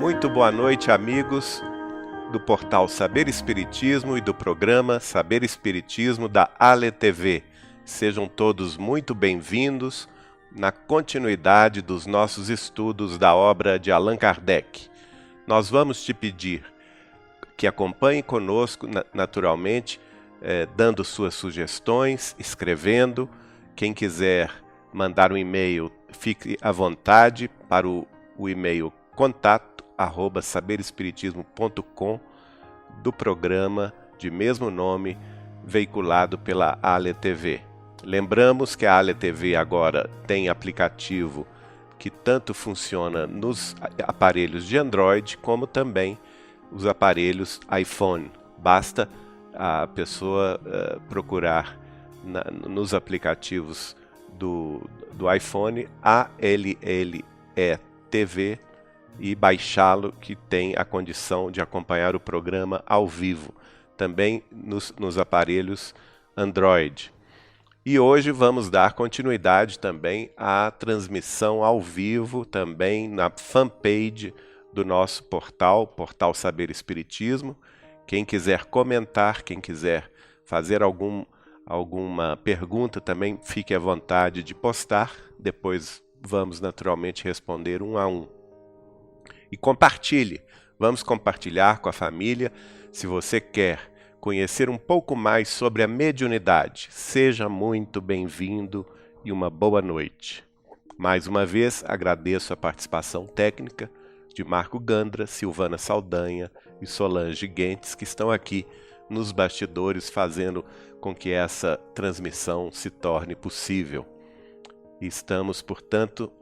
Muito boa noite, amigos do portal Saber Espiritismo e do programa Saber Espiritismo da Ale TV. Sejam todos muito bem-vindos na continuidade dos nossos estudos da obra de Allan Kardec. Nós vamos te pedir que acompanhe conosco, naturalmente, dando suas sugestões, escrevendo. Quem quiser mandar um e-mail, fique à vontade para o e-mail contato@saberespiritismo.com do programa de mesmo nome, veiculado pela Ale TV. Lembramos que a Ale TV agora tem aplicativo que tanto funciona nos aparelhos de Android, como também os aparelhos iPhone. Basta a pessoa procurar nos aplicativos do iPhone ALLE TV e baixá-lo, que tem a condição de acompanhar o programa ao vivo, também nos aparelhos Android. E hoje vamos dar continuidade também à transmissão ao vivo, também na fanpage do nosso portal Saber Espiritismo. Quem quiser comentar, quem quiser fazer alguma pergunta também, fique à vontade de postar. Depois vamos naturalmente responder um a um. E compartilhe, vamos compartilhar com a família. Se você quer conhecer um pouco mais sobre a mediunidade, seja muito bem-vindo e uma boa noite. Mais uma vez, agradeço a participação técnica de Marco Gandra, Silvana Saldanha e Solange Guentes, que estão aqui nos bastidores fazendo com que essa transmissão se torne possível. Estamos, portanto,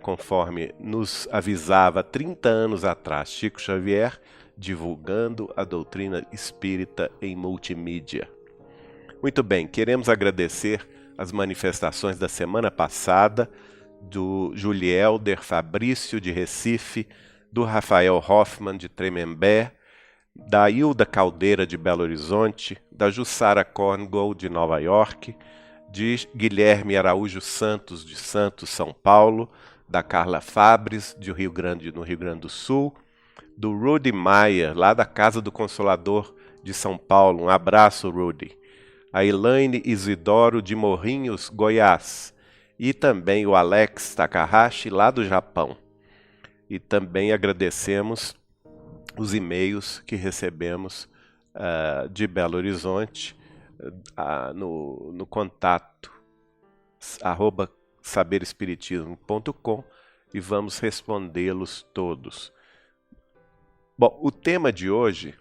conforme nos avisava 30 anos atrás Chico Xavier, divulgando a doutrina espírita em multimídia. Muito bem, queremos agradecer as manifestações da semana passada do Julielder Fabrício de Recife, do Rafael Hoffman de Tremembé, da Hilda Caldeira de Belo Horizonte, da Jussara Korngold de Nova York, de Guilherme Araújo Santos de Santos, São Paulo, da Carla Fabres no Rio Grande do Sul, do Rudy Maia, lá da Casa do Consolador de São Paulo. Um abraço, Rudy. A Elaine Isidoro de Morrinhos, Goiás. E também o Alex Takahashi, lá do Japão. E também agradecemos os e-mails que recebemos de Belo Horizonte no contato @saberespiritismo.com, e vamos respondê-los todos. Bom, o tema de hoje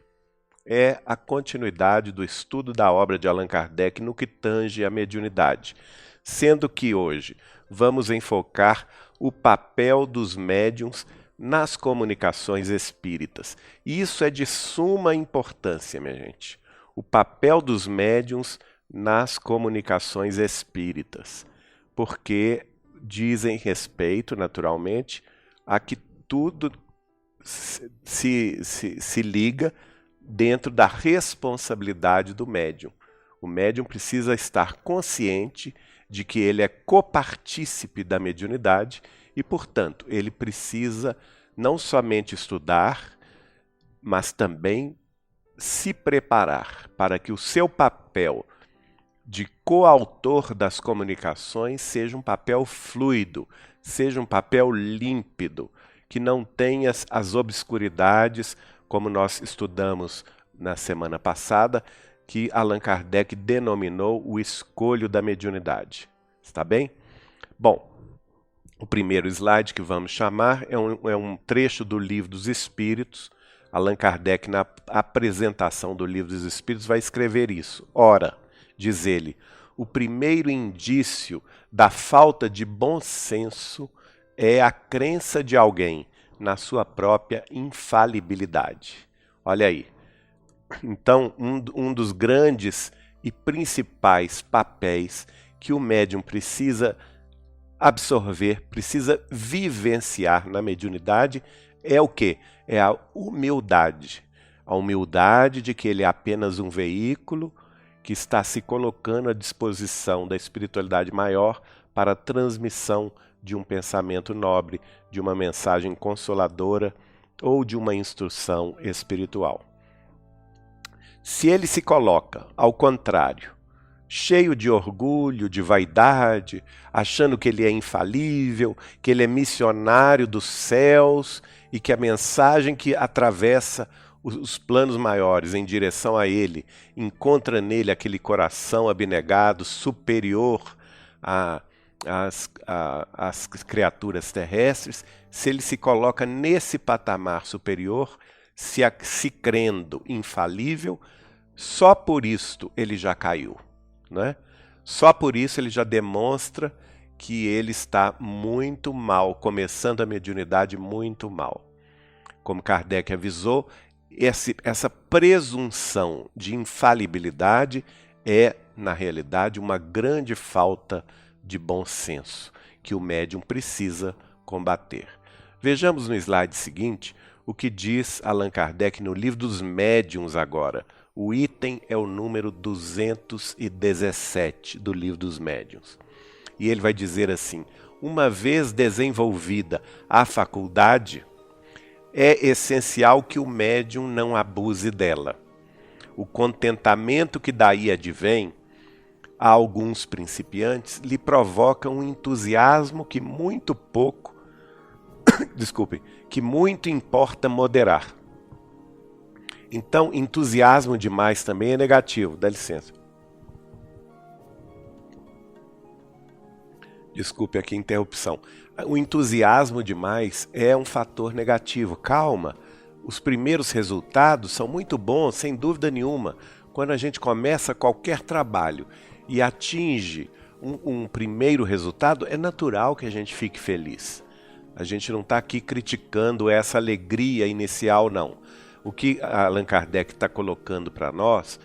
é a continuidade do estudo da obra de Allan Kardec no que tange à mediunidade, sendo que hoje vamos enfocar o papel dos médiuns nas comunicações espíritas. E isso é de suma importância, minha gente. O papel dos médiuns nas comunicações espíritas, porque dizem respeito, naturalmente, a que tudo se liga dentro da responsabilidade do médium. O médium precisa estar consciente de que ele é copartícipe da mediunidade e, portanto, ele precisa não somente estudar, mas também se preparar para que o seu papel de coautor das comunicações seja um papel fluido, seja um papel límpido, que não tenha as obscuridades, como nós estudamos na semana passada, que Allan Kardec denominou o escolho da mediunidade. Está bem? Bom, o primeiro slide que vamos chamar é um trecho do Livro dos Espíritos. Allan Kardec, na apresentação do Livro dos Espíritos, vai escrever isso. Ora, diz ele, o primeiro indício da falta de bom senso é a crença de alguém na sua própria infalibilidade. Olha aí. Então, um dos grandes e principais papéis que o médium precisa absorver, precisa vivenciar na mediunidade é o quê? É a humildade. A humildade de que ele é apenas um veículo que está se colocando à disposição da espiritualidade maior para a transmissão de um pensamento nobre, de uma mensagem consoladora ou de uma instrução espiritual. Se ele se coloca, ao contrário, cheio de orgulho, de vaidade, achando que ele é infalível, que ele é missionário dos céus e que a mensagem que atravessa os planos maiores em direção a ele encontra nele aquele coração abnegado, superior às criaturas terrestres, se ele se coloca nesse patamar superior, se crendo infalível, só por isto ele já caiu, né? Só por isso ele já demonstra que ele está muito mal, começando a mediunidade muito mal. Como Kardec avisou, essa presunção de infalibilidade é, na realidade, uma grande falta de bom senso, que o médium precisa combater. Vejamos no slide seguinte o que diz Allan Kardec no Livro dos Médiuns agora. O item é o número 217 do Livro dos Médiuns. E ele vai dizer assim: uma vez desenvolvida a faculdade, é essencial que o médium não abuse dela. O contentamento que daí advém, a alguns principiantes, lhe provoca um entusiasmo que muito pouco, que muito importa moderar. Então, entusiasmo demais também é negativo. Dá licença. Desculpe aqui a interrupção. O entusiasmo demais é um fator negativo. Calma, os primeiros resultados são muito bons, sem dúvida nenhuma. Quando a gente começa qualquer trabalho e atinge um primeiro resultado, é natural que a gente fique feliz. A gente não está aqui criticando essa alegria inicial, não. O que Allan Kardec está colocando para nós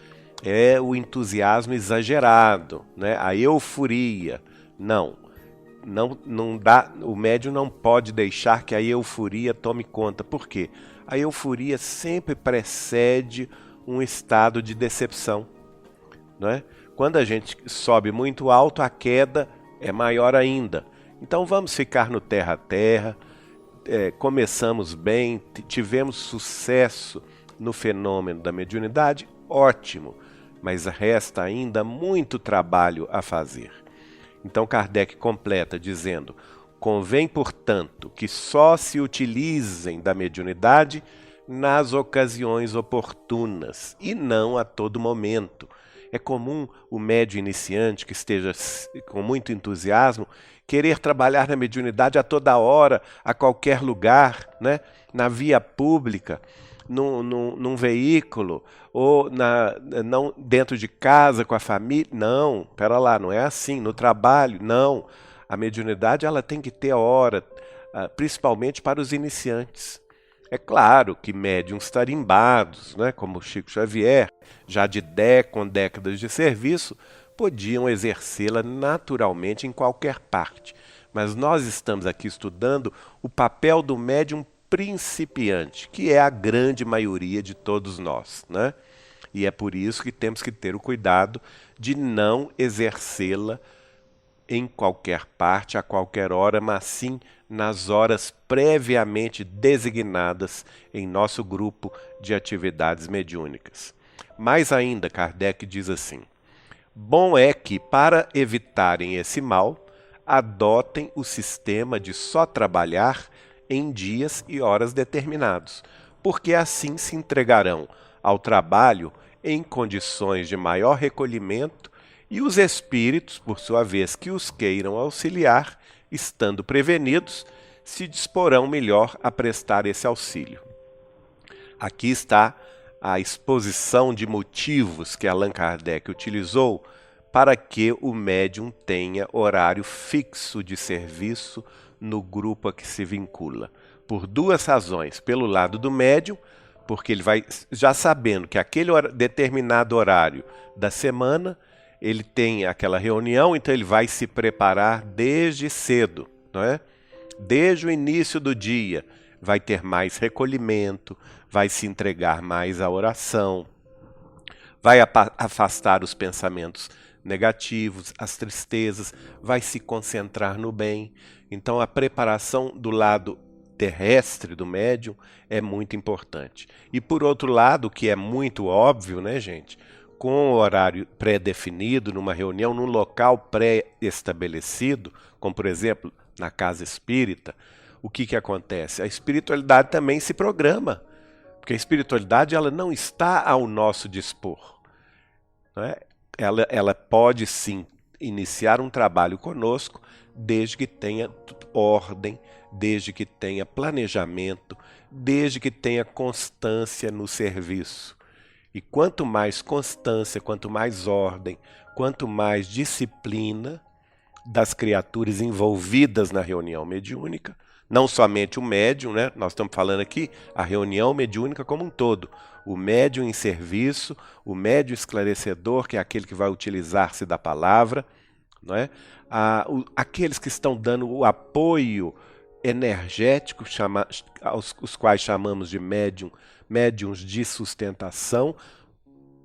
é o entusiasmo exagerado, né? A euforia. Não dá, o médium não pode deixar que a euforia tome conta. Por quê? A euforia sempre precede um estado de decepção, não é? Quando a gente sobe muito alto, a queda é maior ainda. Então vamos ficar no terra a terra. Começamos bem, tivemos sucesso no fenômeno da mediunidade, ótimo, mas resta ainda muito trabalho a fazer. Então Kardec completa dizendo: convém, portanto, que só se utilizem da mediunidade nas ocasiões oportunas e não a todo momento. É comum o médium iniciante que esteja com muito entusiasmo querer trabalhar na mediunidade a toda hora, a qualquer lugar, né? Na via pública, num veículo, ou não dentro de casa, com a família. Não, pera lá, não é assim. No trabalho, não. A mediunidade ela tem que ter hora, principalmente para os iniciantes. É claro que médiuns tarimbados, né, como Chico Xavier, já com décadas de serviço, podiam exercê-la naturalmente em qualquer parte. Mas nós estamos aqui estudando o papel do médium principiante, que é a grande maioria de todos nós, né? E é por isso que temos que ter o cuidado de não exercê-la em qualquer parte, a qualquer hora, mas sim nas horas previamente designadas em nosso grupo de atividades mediúnicas. Mais ainda, Kardec diz assim: bom é que, para evitarem esse mal, adotem o sistema de só trabalhar em dias e horas determinados, porque assim se entregarão ao trabalho em condições de maior recolhimento e os espíritos, por sua vez, que os queiram auxiliar, estando prevenidos, se disporão melhor a prestar esse auxílio. Aqui está a exposição de motivos que Allan Kardec utilizou para que o médium tenha horário fixo de serviço no grupo a que se vincula. Por duas razões. Pelo lado do médium, porque ele vai já sabendo que aquele determinado horário da semana ele tem aquela reunião, então ele vai se preparar desde cedo, não é? Desde o início do dia, vai ter mais recolhimento, vai se entregar mais à oração, vai afastar os pensamentos negativos, as tristezas, vai se concentrar no bem. Então a preparação do lado terrestre do médium é muito importante. E por outro lado, o que é muito óbvio, né, gente? Com o horário pré-definido, numa reunião, num local pré-estabelecido, como por exemplo na casa espírita, o que acontece? A espiritualidade também se programa, porque a espiritualidade ela não está ao nosso dispor, né? Ela pode sim iniciar um trabalho conosco, desde que tenha ordem, desde que tenha planejamento, desde que tenha constância no serviço. E quanto mais constância, quanto mais ordem, quanto mais disciplina das criaturas envolvidas na reunião mediúnica, não somente o médium, né? Nós estamos falando aqui a reunião mediúnica como um todo. O médium em serviço, o médium esclarecedor, que é aquele que vai utilizar-se da palavra, não é? Aqueles que estão dando o apoio energético, os quais chamamos de médiuns de sustentação,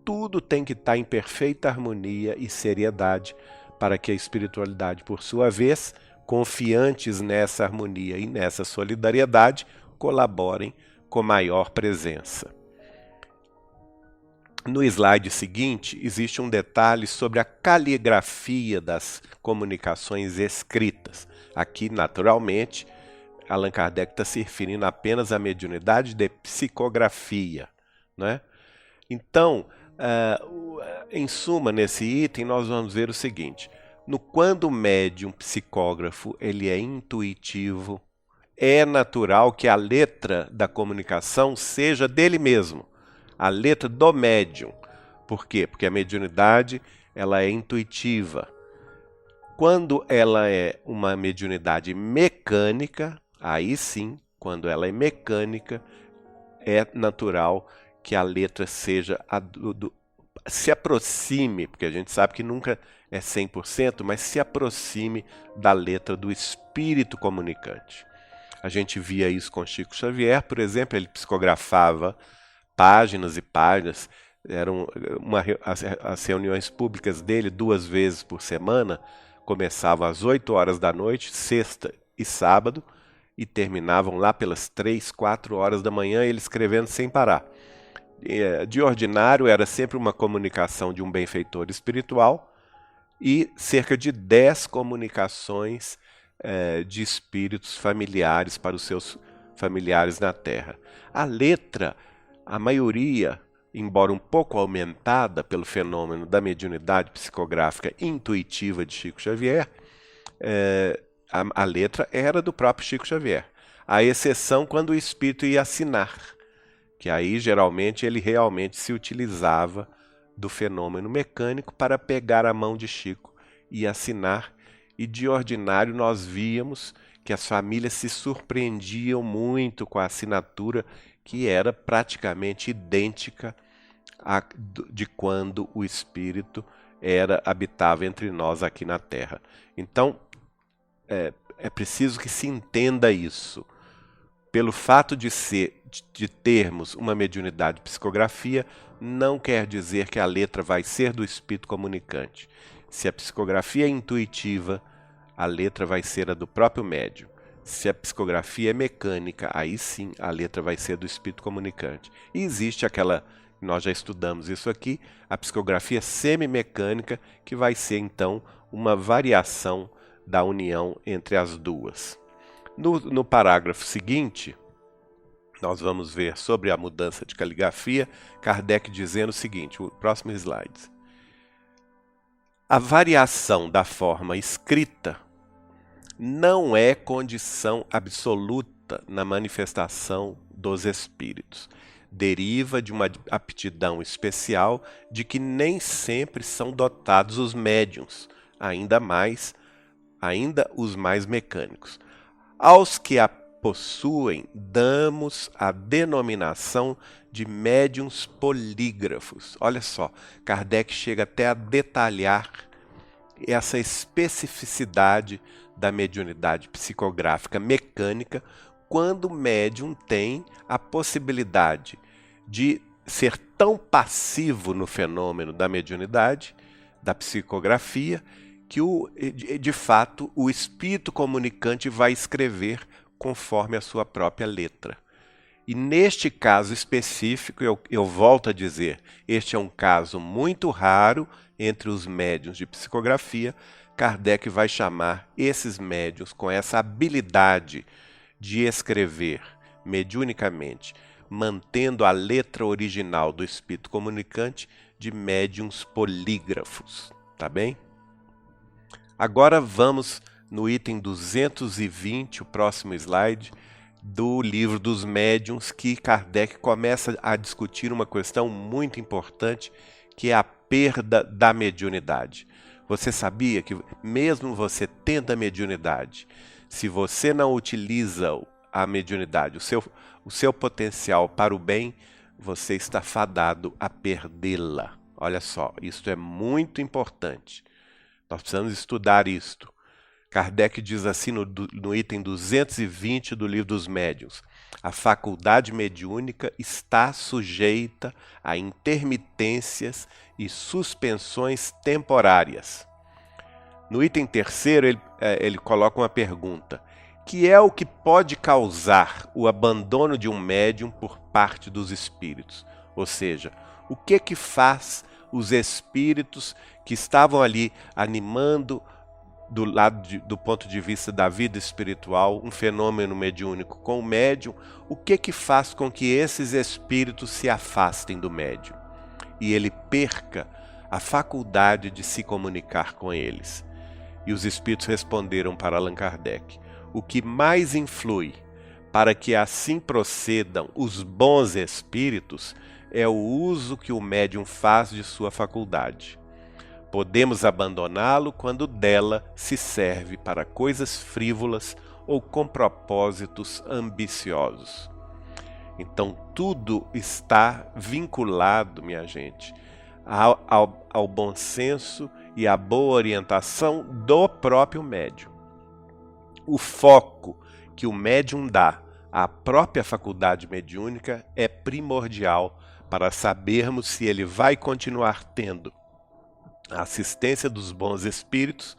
tudo tem que estar em perfeita harmonia e seriedade para que a espiritualidade, por sua vez, confiantes nessa harmonia e nessa solidariedade, colaborem com maior presença. No slide seguinte, existe um detalhe sobre a caligrafia das comunicações escritas. Aqui, naturalmente, Allan Kardec está se referindo apenas à mediunidade de psicografia, né? Então, em suma, nesse item, nós vamos ver o seguinte: quando o médium psicógrafo ele é intuitivo, é natural que a letra da comunicação seja dele mesmo, a letra do médium. Por quê? Porque a mediunidade ela é intuitiva. Quando ela é uma mediunidade mecânica, aí sim, quando ela é mecânica, é natural que a letra seja se aproxime, porque a gente sabe que nunca é 100%, mas se aproxime da letra do espírito comunicante. A gente via isso com Chico Xavier, por exemplo, ele psicografava páginas e páginas, as reuniões públicas dele 2 vezes por semana, começavam às 8 horas da noite, sexta e sábado, e terminavam lá pelas 3, 4 horas da manhã, ele escrevendo sem parar. De ordinário, era sempre uma comunicação de um benfeitor espiritual e cerca de 10 comunicações de espíritos familiares para os seus familiares na Terra. A letra, a maioria, embora um pouco aumentada pelo fenômeno da mediunidade psicográfica intuitiva de Chico Xavier, a letra era do próprio Chico Xavier, à exceção quando o espírito ia assinar, que aí geralmente ele realmente se utilizava do fenômeno mecânico para pegar a mão de Chico e assinar, e de ordinário nós víamos que as famílias se surpreendiam muito com a assinatura, que era praticamente idêntica de quando o espírito habitava entre nós aqui na Terra. Então, é preciso que se entenda isso. Pelo fato de termos uma mediunidade psicografia, não quer dizer que a letra vai ser do espírito comunicante. Se a psicografia é intuitiva, a letra vai ser a do próprio médium. Se a psicografia é mecânica, aí sim a letra vai ser do espírito comunicante. E existe nós já estudamos isso aqui, a psicografia semimecânica, que vai ser então uma variação da união entre as duas. No parágrafo seguinte, nós vamos ver sobre a mudança de caligrafia, Kardec dizendo o seguinte, o próximo slide. A variação da forma escrita não é condição absoluta na manifestação dos espíritos. Deriva de uma aptidão especial de que nem sempre são dotados os médiuns, ainda os mais mecânicos. Aos que a possuem, damos a denominação de médiuns polígrafos. Olha só, Kardec chega até a detalhar essa especificidade da mediunidade psicográfica mecânica, quando o médium tem a possibilidade de ser tão passivo no fenômeno da mediunidade, da psicografia, que de fato o espírito comunicante vai escrever conforme a sua própria letra. E neste caso específico, eu volto a dizer, este é um caso muito raro entre os médiuns de psicografia. Kardec vai chamar esses médiuns com essa habilidade de escrever mediunicamente, mantendo a letra original do espírito comunicante, de médiuns polígrafos, tá bem? Agora vamos no item 220, o próximo slide, do livro dos médiuns, que Kardec começa a discutir uma questão muito importante, que é a perda da mediunidade. Você sabia que mesmo você tendo a mediunidade, se você não utiliza a mediunidade, o seu potencial para o bem, você está fadado a perdê-la. Olha só, isso é muito importante. Nós precisamos estudar isto. Kardec diz assim no item 220 do Livro dos Médiuns: a faculdade mediúnica está sujeita a intermitências e suspensões temporárias. No item 3º, ele coloca uma pergunta: que é o que pode causar o abandono de um médium por parte dos espíritos? Ou seja, o que faz os espíritos que estavam ali animando do ponto de vista da vida espiritual, um fenômeno mediúnico com o médium, o que faz com que esses espíritos se afastem do médium e ele perca a faculdade de se comunicar com eles? E os espíritos responderam para Allan Kardec: o que mais influi para que assim procedam os bons espíritos é o uso que o médium faz de sua faculdade. Podemos abandoná-lo quando dela se serve para coisas frívolas ou com propósitos ambiciosos. Então, tudo está vinculado, minha gente, ao bom senso e à boa orientação do próprio médium. O foco que o médium dá à própria faculdade mediúnica é primordial para sabermos se ele vai continuar tendo a assistência dos bons espíritos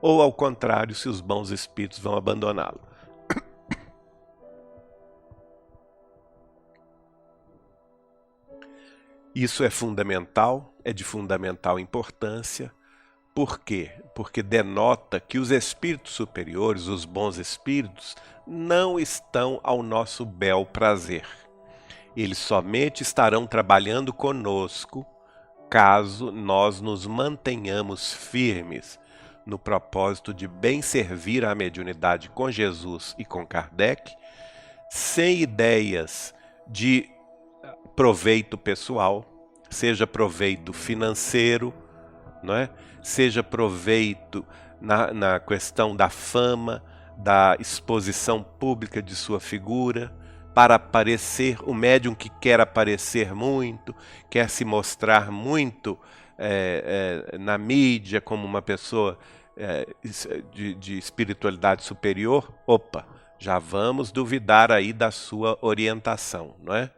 ou, ao contrário, se os bons espíritos vão abandoná-lo. Isso é fundamental, é de fundamental importância. Por quê? Porque denota que os espíritos superiores, os bons espíritos, não estão ao nosso bel prazer. Eles somente estarão trabalhando conosco caso nós nos mantenhamos firmes no propósito de bem servir a mediunidade com Jesus e com Kardec, sem ideias de proveito pessoal, seja proveito financeiro, não é? Seja proveito na questão da fama, da exposição pública de sua figura, para aparecer, o médium que quer aparecer muito, quer se mostrar muito na mídia como uma pessoa de espiritualidade superior. Opa, já vamos duvidar aí da sua orientação, não é?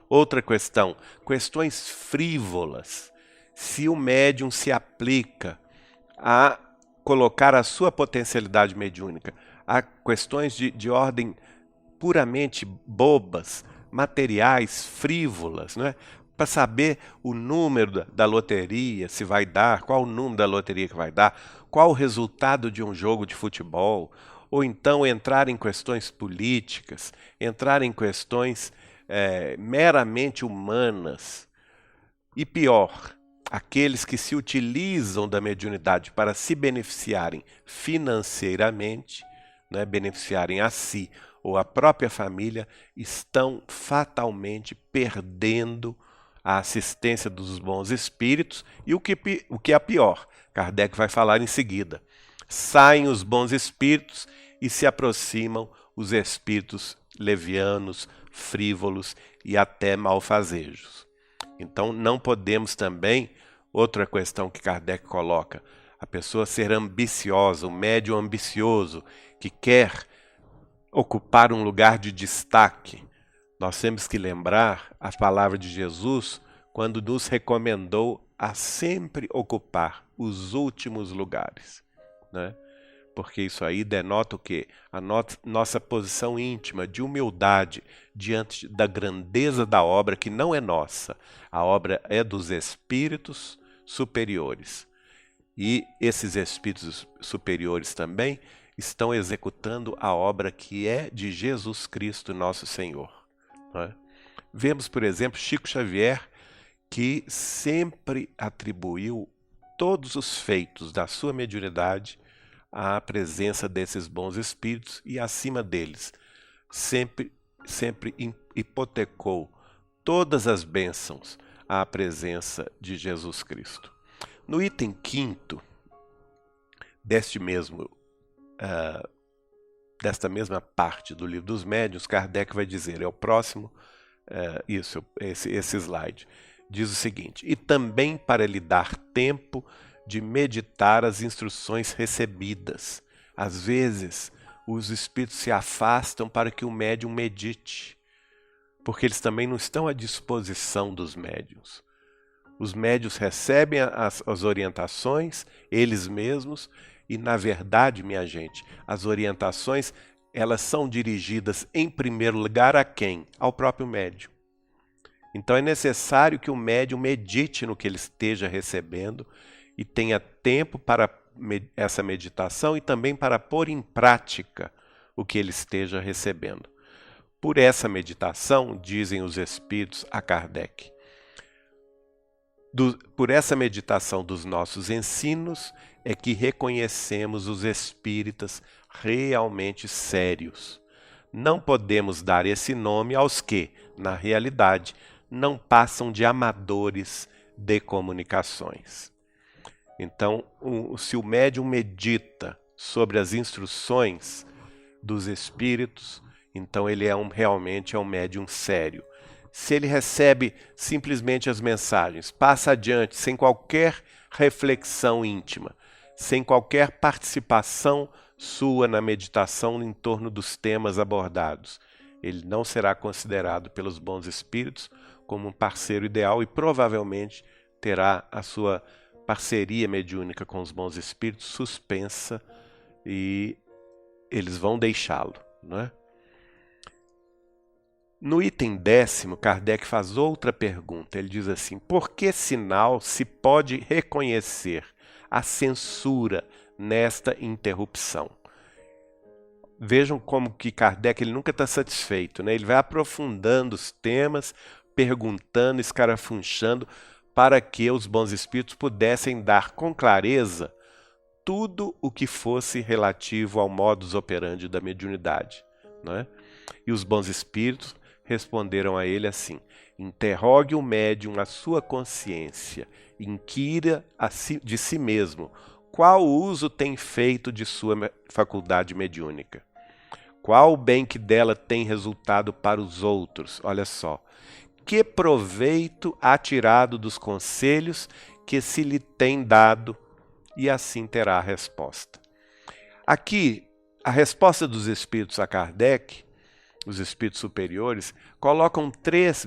Outra questão, questões frívolas. Se o médium se aplica a colocar a sua potencialidade mediúnica a questões de ordem puramente bobas, materiais, frívolas, não é? Para saber o número da loteria, se vai dar, qual o número da loteria que vai dar, qual o resultado de um jogo de futebol, ou então entrar em questões políticas, entrar em questões meramente humanas. E pior, aqueles que se utilizam da mediunidade para se beneficiarem financeiramente, né, beneficiarem a si ou a própria família, estão fatalmente perdendo a assistência dos bons espíritos. E o que é pior, Kardec vai falar em seguida: saem os bons espíritos e se aproximam os espíritos levianos, frívolos e até malfazejos. Então não podemos também, outra questão que Kardec coloca, a pessoa ser ambiciosa, o médium ambicioso, que quer ocupar um lugar de destaque. Nós temos que lembrar a palavra de Jesus quando nos recomendou a sempre ocupar os últimos lugares, né? porque isso aí denota o quê? A nossa posição íntima de humildade diante da grandeza da obra que não é nossa. A obra é dos espíritos superiores. E esses espíritos superiores também estão executando a obra que é de Jesus Cristo, nosso Senhor. Não é? Vemos, por exemplo, Chico Xavier, que sempre atribuiu todos os feitos da sua mediunidade à presença desses bons espíritos e, acima deles, sempre hipotecou todas as bênçãos à presença de Jesus Cristo. No item 5º desta mesma parte do Livro dos Médiuns, Kardec vai dizer, é o próximo, esse slide, diz o seguinte: e também para lhe dar tempo de meditar as instruções recebidas. Às vezes, os espíritos se afastam para que o médium medite, porque eles também não estão à disposição dos médiuns. Os médiuns recebem as orientações, eles mesmos, e na verdade, minha gente, as orientações, elas são dirigidas em primeiro lugar a quem? Ao próprio médium. Então é necessário que o médium medite no que ele esteja recebendo e tenha tempo para essa meditação e também para pôr em prática o que ele esteja recebendo. Por essa meditação, dizem os espíritos a Kardec, por essa meditação dos nossos ensinos é que reconhecemos os espíritas realmente sérios. Não podemos dar esse nome aos que, na realidade, não passam de amadores de comunicações. Então, se o médium medita sobre as instruções dos espíritos, então ele realmente é um médium sério. Se ele recebe simplesmente as mensagens, passa adiante sem qualquer reflexão íntima, sem qualquer participação sua na meditação em torno dos temas abordados, ele não será considerado pelos bons espíritos como um parceiro ideal e provavelmente terá a sua parceria mediúnica com os bons espíritos suspensa e eles vão deixá-lo, não é? No item 10º, Kardec faz outra pergunta. Ele diz assim: por que sinal se pode reconhecer a censura nesta interrupção? Vejam como que Kardec ele nunca está satisfeito, né? Ele vai aprofundando os temas, perguntando, escarafunchando, para que os bons espíritos pudessem dar com clareza tudo o que fosse relativo ao modus operandi da mediunidade, não é? E os bons espíritos responderam a ele assim: interrogue o médium a sua consciência, inquira de si mesmo qual uso tem feito de sua faculdade mediúnica, qual o bem que dela tem resultado para os outros. Olha só, que proveito há tirado dos conselhos que se lhe tem dado, e assim terá a resposta. Aqui, a resposta dos espíritos a Kardec, os espíritos superiores, colocam três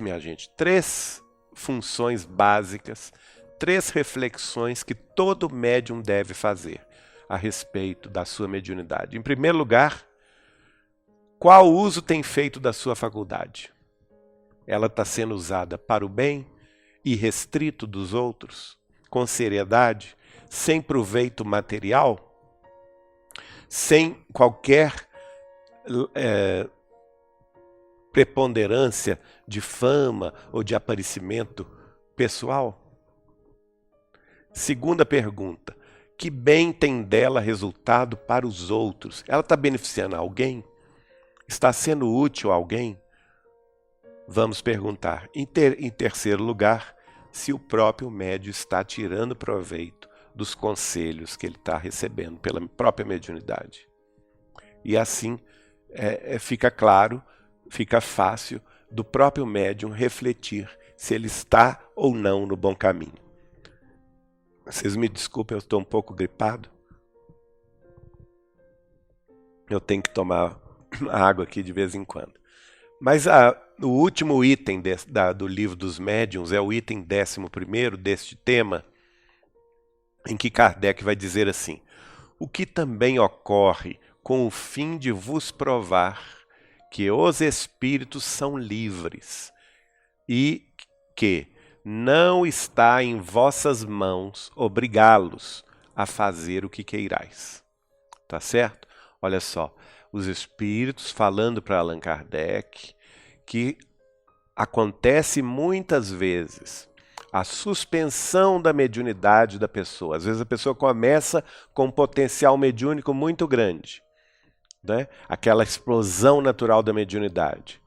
funções básicas, 3 reflexões que todo médium deve fazer a respeito da sua mediunidade. Em primeiro lugar, qual uso tem feito da sua faculdade? Ela está sendo usada para o bem, irrestrito dos outros, com seriedade, sem proveito material, sem qualquer preponderância de fama ou de aparecimento pessoal? Segunda pergunta: que bem tem dela resultado para os outros? Ela está beneficiando alguém? Está sendo útil a alguém? Vamos perguntar. Em terceiro lugar, se o próprio médium está tirando proveito dos conselhos que ele está recebendo pela própria mediunidade. E assim fica claro, fica fácil do próprio médium refletir se ele está ou não no bom caminho. Vocês me desculpem, eu estou um pouco gripado. Eu tenho que tomar água aqui de vez em quando. Mas o último item do Livro dos Médiuns é o item 11º deste tema, em que Kardec vai dizer assim: o que também ocorre com o fim de vos provar que os espíritos são livres e que não está em vossas mãos obrigá-los a fazer o que queirais. Tá certo? Olha só, os espíritos falando para Allan Kardec que acontece muitas vezes a suspensão da mediunidade da pessoa. Às vezes a pessoa começa com um potencial mediúnico muito grande, né? Aquela explosão natural da mediunidade.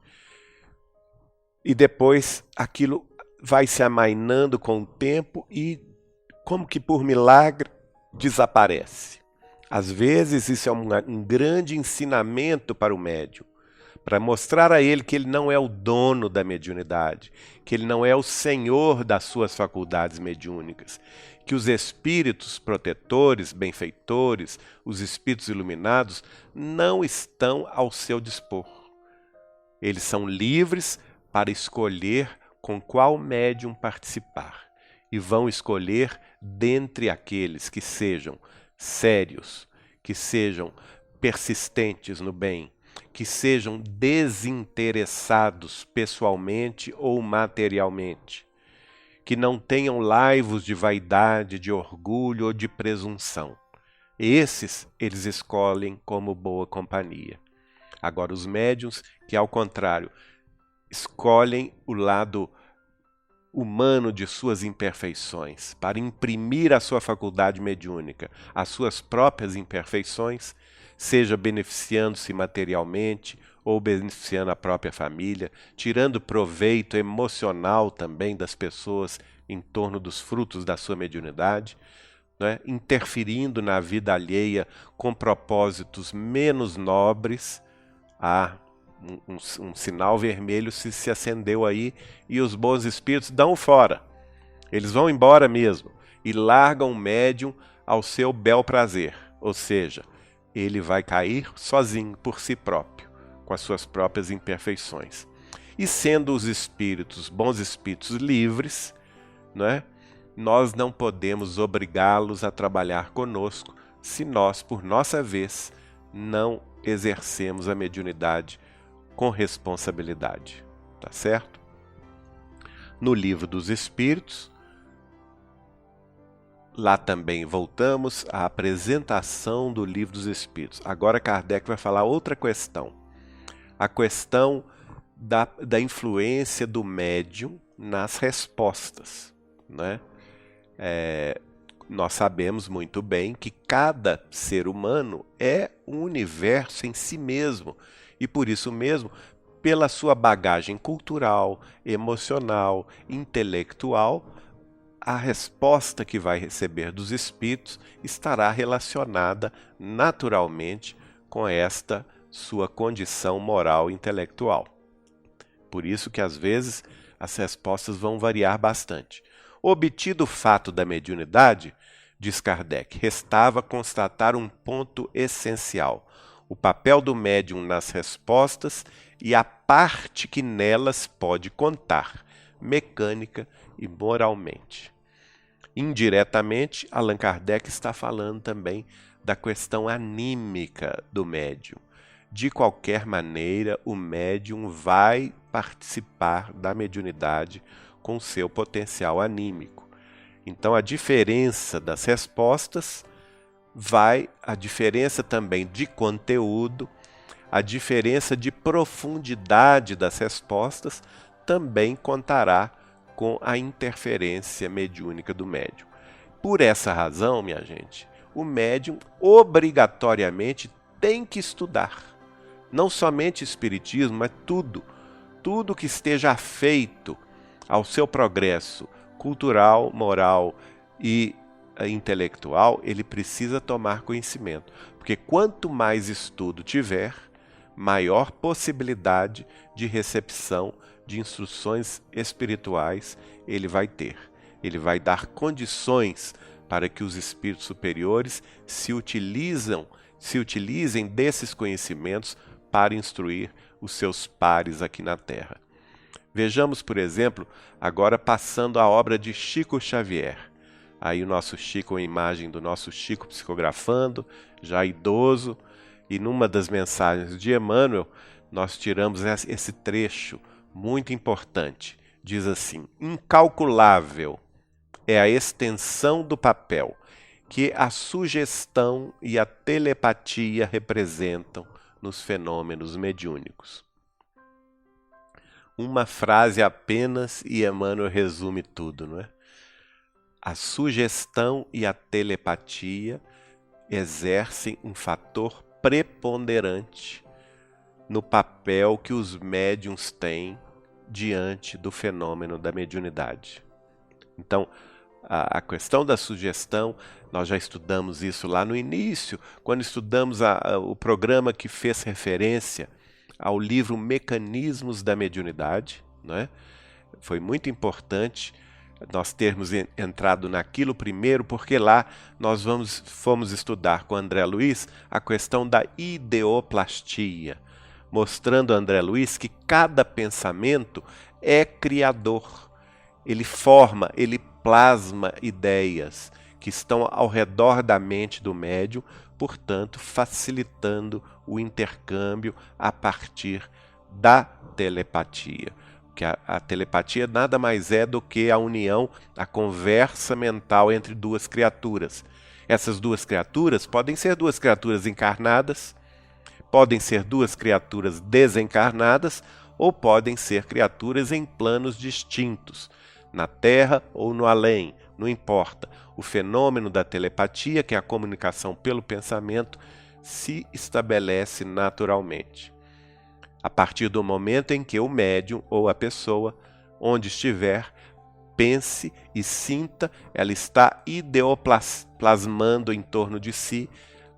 E depois aquilo vai se amainando com o tempo e, como que por milagre, desaparece. Às vezes isso é um grande ensinamento para o médium, para mostrar a ele que ele não é o dono da mediunidade, que ele não é o senhor das suas faculdades mediúnicas, que os espíritos protetores, benfeitores, os espíritos iluminados não estão ao seu dispor. Eles são livres para escolher com qual médium participar e vão escolher dentre aqueles que sejam sérios, que sejam persistentes no bem, que sejam desinteressados pessoalmente ou materialmente, que não tenham laivos de vaidade, de orgulho ou de presunção. Esses eles escolhem como boa companhia. Agora, os médiuns que, ao contrário, escolhem o lado humano de suas imperfeições, para imprimir à sua faculdade mediúnica as suas próprias imperfeições, seja beneficiando-se materialmente ou beneficiando a própria família, tirando proveito emocional também das pessoas em torno dos frutos da sua mediunidade, né? Interferindo na vida alheia com propósitos menos nobres. Um sinal vermelho se acendeu aí e os bons espíritos dão fora. Eles vão embora mesmo e largam o médium ao seu bel prazer, ou seja, ele vai cair sozinho por si próprio, com as suas próprias imperfeições. E sendo os espíritos, bons espíritos livres, né, nós não podemos obrigá-los a trabalhar conosco se nós, por nossa vez, não exercemos a mediunidade com responsabilidade, tá certo? No Livro dos Espíritos, lá também voltamos à apresentação do Livro dos Espíritos. Agora Kardec vai falar outra questão, a questão da influência do médium nas respostas, né? Nós sabemos muito bem que cada ser humano é um universo em si mesmo, e por isso mesmo, pela sua bagagem cultural, emocional, intelectual, a resposta que vai receber dos espíritos estará relacionada naturalmente com esta sua condição moral e intelectual. Por isso que às vezes as respostas vão variar bastante. Obtido o fato da mediunidade, diz Kardec, restava constatar um ponto essencial: o papel do médium nas respostas e a parte que nelas pode contar, mecânica e moralmente. Indiretamente, Allan Kardec está falando também da questão anímica do médium. De qualquer maneira, o médium vai participar da mediunidade com seu potencial anímico. Então, a diferença das respostas a diferença também de conteúdo, a diferença de profundidade das respostas também contará com a interferência mediúnica do médium. Por essa razão, minha gente, o médium obrigatoriamente tem que estudar. Não somente espiritismo, mas tudo que esteja afeito ao seu progresso cultural, moral e intelectual, ele precisa tomar conhecimento. Porque quanto mais estudo tiver, maior possibilidade de recepção de instruções espirituais ele vai ter. Ele vai dar condições para que os espíritos superiores se utilizem desses conhecimentos para instruir os seus pares aqui na Terra. Vejamos, por exemplo, agora passando a obra de Chico Xavier. aí o nosso Chico, a imagem do nosso Chico psicografando, já idoso, e numa das mensagens de Emmanuel, nós tiramos esse trecho muito importante. Diz assim: incalculável é a extensão do papel que a sugestão e a telepatia representam nos fenômenos mediúnicos. Uma frase apenas e Emmanuel resume tudo, não é? A sugestão e a telepatia exercem um fator preponderante no papel que os médiuns têm diante do fenômeno da mediunidade. Então, a questão da sugestão, nós já estudamos isso lá no início, quando estudamos o programa que fez referência ao livro Mecanismos da Mediunidade, né? Foi muito importante nós termos entrado naquilo primeiro, porque lá nós fomos estudar com André Luiz a questão da ideoplastia, mostrando a André Luiz que cada pensamento é criador. Ele forma, ele plasma ideias que estão ao redor da mente do médium, portanto, facilitando o intercâmbio a partir da telepatia. Porque a telepatia nada mais é do que a união, a conversa mental entre duas criaturas. Essas duas criaturas podem ser duas criaturas encarnadas, podem ser duas criaturas desencarnadas, ou podem ser criaturas em planos distintos, na Terra ou no além, não importa. O fenômeno da telepatia, que é a comunicação pelo pensamento, se estabelece naturalmente. A partir do momento em que o médium ou a pessoa, onde estiver, pense e sinta, ela está ideoplasmando em torno de si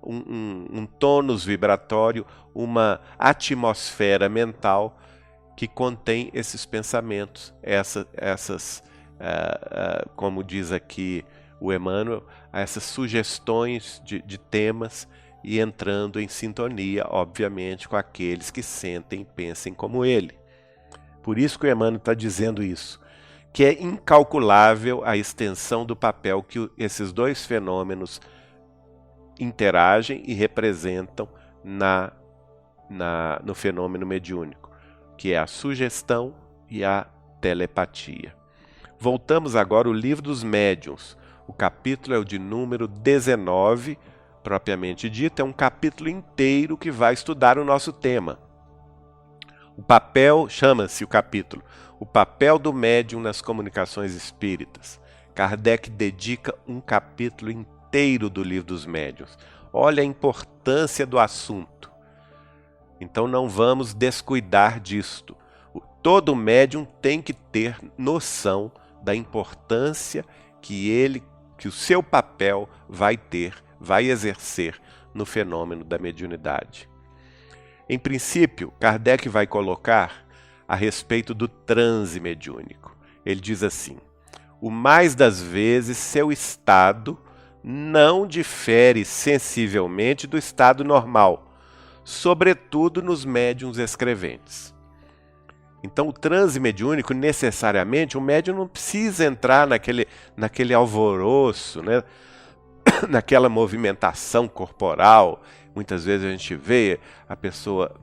um tônus vibratório, uma atmosfera mental que contém esses pensamentos, como diz aqui o Emmanuel, essas sugestões de temas, e entrando em sintonia, obviamente, com aqueles que sentem e pensem como ele. Por isso que o Emmanuel está dizendo isso, que é incalculável a extensão do papel que esses dois fenômenos interagem e representam no fenômeno mediúnico, que é a sugestão e a telepatia. Voltamos agora ao Livro dos Médiuns. O capítulo é o de número 19, propriamente dito, é um capítulo inteiro que vai estudar o nosso tema. O papel, chama-se o capítulo, o papel do médium nas comunicações espíritas. Kardec dedica um capítulo inteiro do Livro dos Médiuns. Olha a importância do assunto. Então não vamos descuidar disto. Todo médium tem que ter noção da importância que o seu papel vai exercer no fenômeno da mediunidade. Em princípio, Kardec vai colocar a respeito do transe mediúnico. Ele diz assim: o mais das vezes seu estado não difere sensivelmente do estado normal, sobretudo nos médiuns escreventes. Então, o transe mediúnico, necessariamente, o médium não precisa entrar naquele alvoroço, né? Naquela movimentação corporal. Muitas vezes a gente vê a pessoa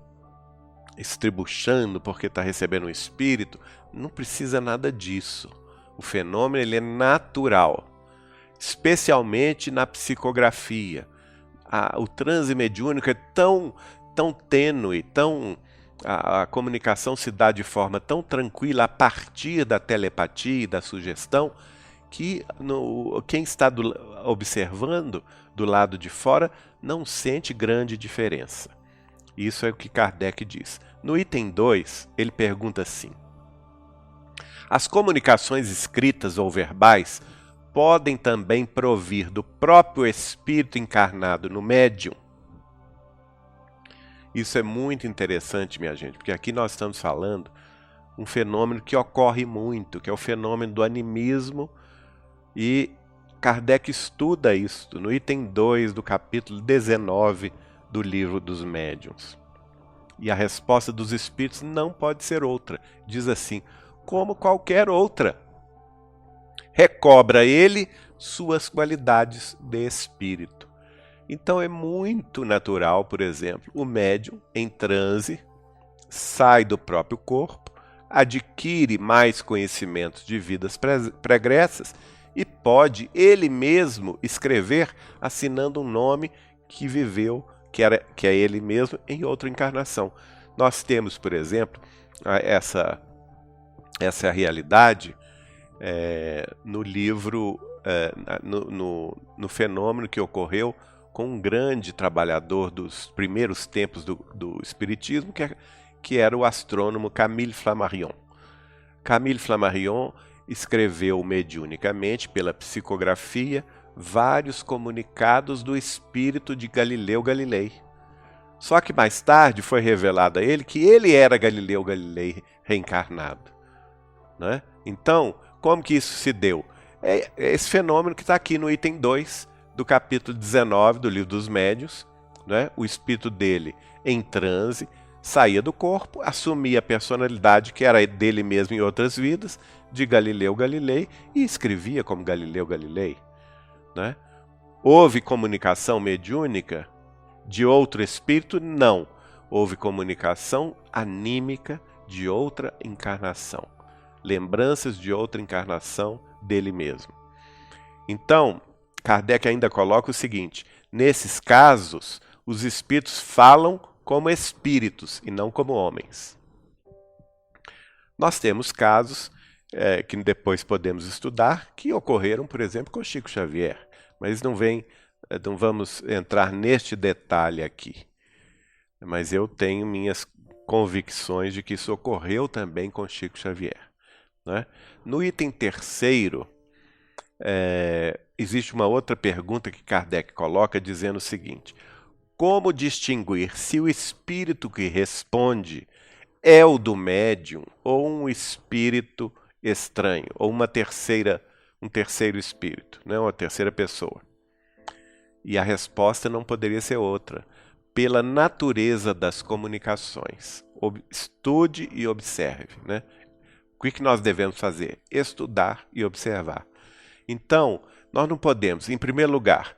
estribuchando porque está recebendo um espírito. Não precisa nada disso. O fenômeno ele é natural, especialmente na psicografia. O transe mediúnico é tão tênue, a comunicação se dá de forma tão tranquila a partir da telepatia e da sugestão, que quem está observando do lado de fora não sente grande diferença. Isso é o que Kardec diz. No item 2, ele pergunta assim: as comunicações escritas ou verbais podem também provir do próprio espírito encarnado no médium? Isso é muito interessante, minha gente, porque aqui nós estamos falando um fenômeno que ocorre muito, que é o fenômeno do animismo, e Kardec estuda isso no item 2 do capítulo 19 do Livro dos Médiuns. E a resposta dos espíritos não pode ser outra. Diz assim: como qualquer outra. Recobra ele suas qualidades de espírito. Então é muito natural, por exemplo, o médium em transe sai do próprio corpo, adquire mais conhecimentos de vidas pregressas e pode ele mesmo escrever assinando um nome que viveu, que é ele mesmo em outra encarnação. Nós temos, por exemplo, essa realidade no livro, no fenômeno que ocorreu com um grande trabalhador dos primeiros tempos do Espiritismo, que era o astrônomo Camille Flammarion. Camille Flammarion escreveu mediunicamente, pela psicografia, vários comunicados do espírito de Galileu Galilei. Só que mais tarde foi revelado a ele que ele era Galileu Galilei reencarnado, né? Então, como que isso se deu? É esse fenômeno que está aqui no item 2 do capítulo 19 do Livro dos Médiuns, né? O espírito dele em transe, saía do corpo, assumia a personalidade que era dele mesmo em outras vidas, de Galileu Galilei, e escrevia como Galileu Galilei, né? Houve comunicação mediúnica de outro espírito? Não. Houve comunicação anímica de outra encarnação. Lembranças de outra encarnação dele mesmo. Então, Kardec ainda coloca o seguinte: nesses casos, os espíritos falam como espíritos e não como homens. Nós temos casos que depois podemos estudar, que ocorreram, por exemplo, com Chico Xavier, mas não vamos entrar neste detalhe aqui. Mas eu tenho minhas convicções de que isso ocorreu também com Chico Xavier, né? No item 3º, existe uma outra pergunta que Kardec coloca, dizendo o seguinte: como distinguir se o espírito que responde é o do médium ou um espírito estranho, ou um terceiro espírito, né? Uma terceira pessoa? E a resposta não poderia ser outra: pela natureza das comunicações. Estude e observe, né? O que nós devemos fazer? Estudar e observar. Então, nós não podemos, em primeiro lugar,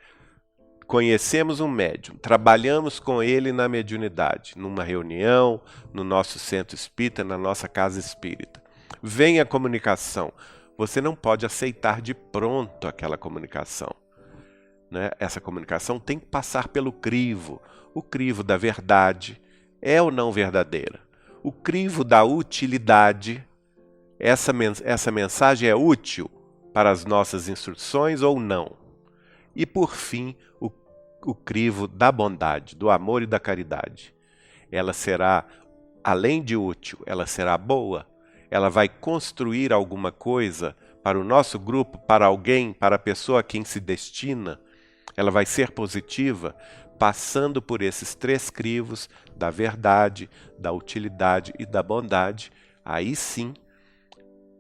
conhecemos um médium, trabalhamos com ele na mediunidade, numa reunião, no nosso centro espírita, na nossa casa espírita. Vem a comunicação. Você não pode aceitar de pronto aquela comunicação, né? Essa comunicação tem que passar pelo crivo. O crivo da verdade é ou não verdadeira. O crivo da utilidade. Essa mensagem é útil para as nossas instruções ou não? E por fim, o crivo da bondade, do amor e da caridade. Ela será, além de útil, ela será boa? Ela vai construir alguma coisa para o nosso grupo, para alguém, para a pessoa a quem se destina? Ela vai ser positiva, passando por esses 3 crivos da verdade, da utilidade e da bondade. Aí sim,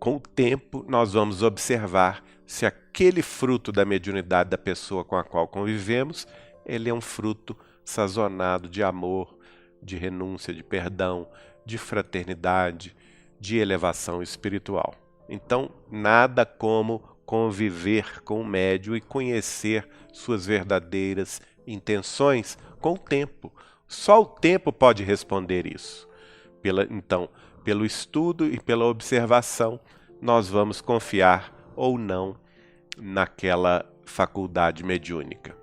com o tempo, nós vamos observar se aquele fruto da mediunidade da pessoa com a qual convivemos, ele é um fruto sazonado de amor, de renúncia, de perdão, de fraternidade, de elevação espiritual. Então, nada como conviver com o médium e conhecer suas verdadeiras intenções com o tempo. Só o tempo pode responder isso. Então, pelo estudo e pela observação, nós vamos confiar ou não naquela faculdade mediúnica.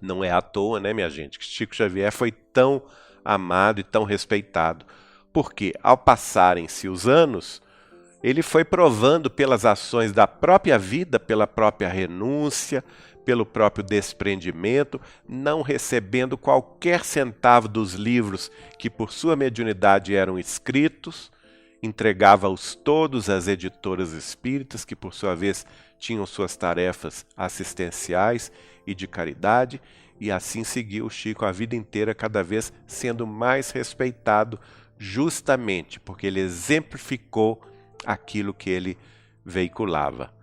Não é à toa, né, minha gente, que Chico Xavier foi tão amado e tão respeitado, porque ao passarem-se os anos, ele foi provando pelas ações da própria vida, pela própria renúncia, pelo próprio desprendimento, não recebendo qualquer centavo dos livros que por sua mediunidade eram escritos, entregava-os todos às editoras espíritas, que por sua vez tinham suas tarefas assistenciais e de caridade, e assim seguiu Chico a vida inteira, cada vez sendo mais respeitado, justamente porque ele exemplificou aquilo que ele veiculava.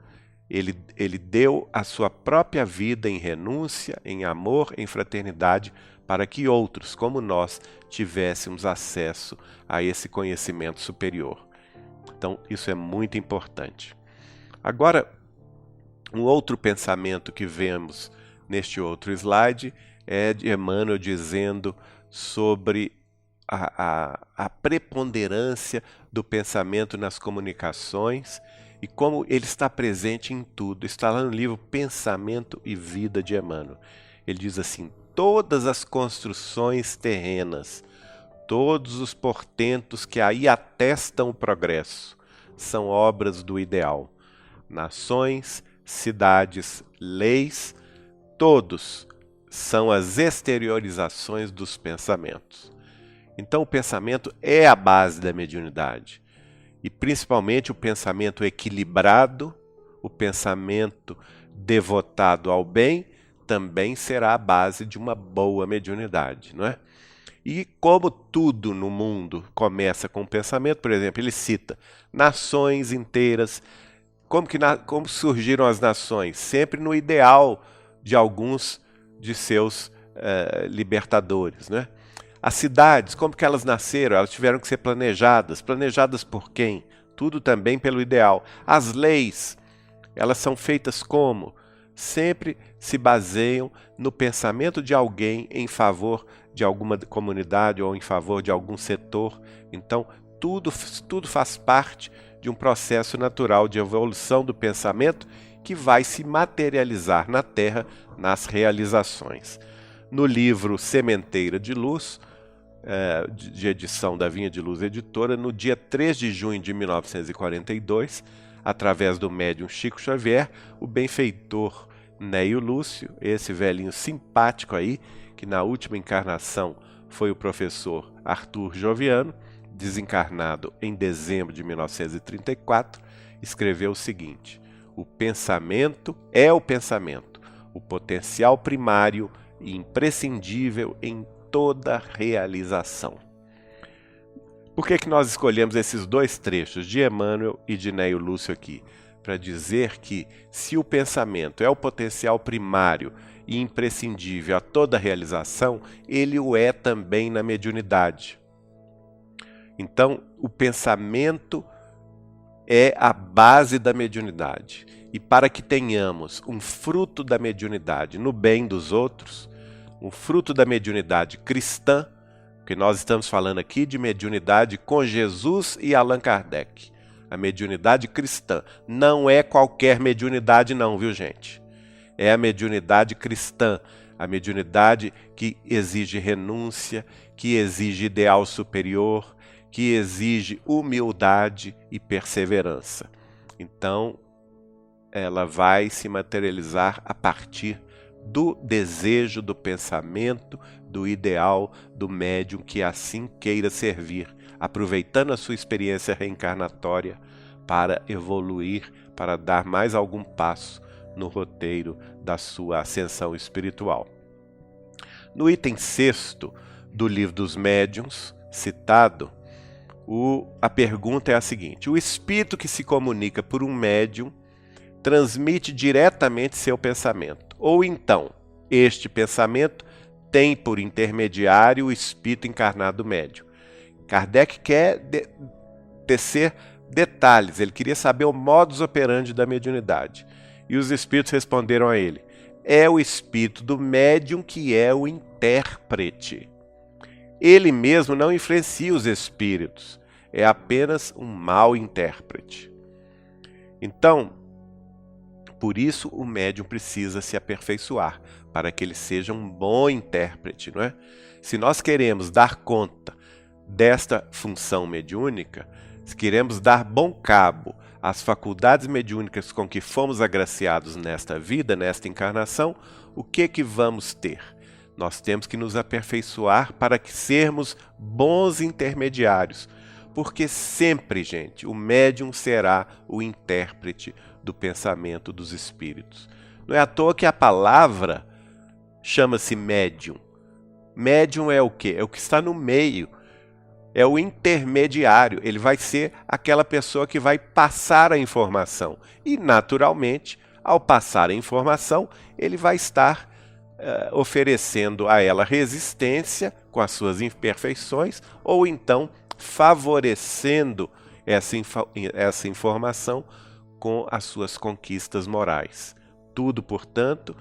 Ele deu a sua própria vida em renúncia, em amor, em fraternidade, para que outros, como nós, tivéssemos acesso a esse conhecimento superior. Então, isso é muito importante. Agora, Um outro pensamento que vemos neste outro slide é de Emmanuel dizendo sobre a preponderância do pensamento nas comunicações e como ele está presente em tudo. Está lá no livro Pensamento e Vida de Emmanuel. Ele diz assim: todas as construções terrenas, todos os portentos que aí atestam o progresso, são obras do ideal. Nações, cidades, leis, todos são as exteriorizações dos pensamentos. Então o pensamento é a base da mediunidade. E principalmente o pensamento equilibrado, o pensamento devotado ao bem, também será a base de uma boa mediunidade, não é? E como tudo no mundo começa com o pensamento, por exemplo, ele cita nações inteiras. Como surgiram as nações? Sempre no ideal de alguns de seus libertadores, né? As cidades, como que elas nasceram? Elas tiveram que ser planejadas. Planejadas por quem? Tudo também pelo ideal. As leis, elas são feitas como? Sempre se baseiam no pensamento de alguém em favor de alguma comunidade ou em favor de algum setor. Então, tudo faz parte de um processo natural de evolução do pensamento que vai se materializar na Terra nas realizações. No livro Sementeira de Luz, de edição da Vinha de Luz Editora, no dia 3 de junho de 1942, através do médium Chico Xavier, o benfeitor Neio Lúcio, esse velhinho simpático aí, que na última encarnação foi o professor Arthur Joviano, desencarnado em dezembro de 1934, escreveu o seguinte: o pensamento é o pensamento, o potencial primário e imprescindível em toda realização. Por que nós escolhemos esses dois trechos de Emmanuel e de Neio Lúcio aqui? Para dizer que se o pensamento é o potencial primário e imprescindível a toda realização, ele o é também na mediunidade. Então, o pensamento é a base da mediunidade. E para que tenhamos um fruto da mediunidade no bem dos outros, um fruto da mediunidade cristã, porque nós estamos falando aqui de mediunidade com Jesus e Allan Kardec. A mediunidade cristã não é qualquer mediunidade não, viu gente? É a mediunidade cristã, a mediunidade que exige renúncia, que exige ideal superior, que exige humildade e perseverança. Então, ela vai se materializar a partir do desejo, do pensamento, do ideal do médium que assim queira servir, aproveitando a sua experiência reencarnatória para evoluir, para dar mais algum passo no roteiro da sua ascensão espiritual. No item 6º do Livro dos Médiuns, citado, a pergunta é a seguinte: o espírito que se comunica por um médium transmite diretamente seu pensamento, ou então este pensamento tem por intermediário o espírito encarnado do médium? Kardec quer tecer detalhes, ele queria saber o modus operandi da mediunidade. E os espíritos responderam a ele: é o espírito do médium que é o intérprete. Ele mesmo não influencia os espíritos, é apenas um mau intérprete. Então, por isso o médium precisa se aperfeiçoar, para que ele seja um bom intérprete, não é? Se nós queremos dar conta desta função mediúnica, se queremos dar bom cabo às faculdades mediúnicas com que fomos agraciados nesta vida, nesta encarnação, o que vamos ter? Nós temos que nos aperfeiçoar para que sermos bons intermediários, porque sempre, gente, o médium será o intérprete do pensamento dos espíritos. Não é à toa que a palavra chama-se médium. Médium é o quê? É o que está no meio. É o intermediário. Ele vai ser aquela pessoa que vai passar a informação. E, naturalmente, ao passar a informação, ele vai estar oferecendo a ela resistência com as suas imperfeições, ou então favorecendo essa informação com as suas conquistas morais. Tudo, portanto,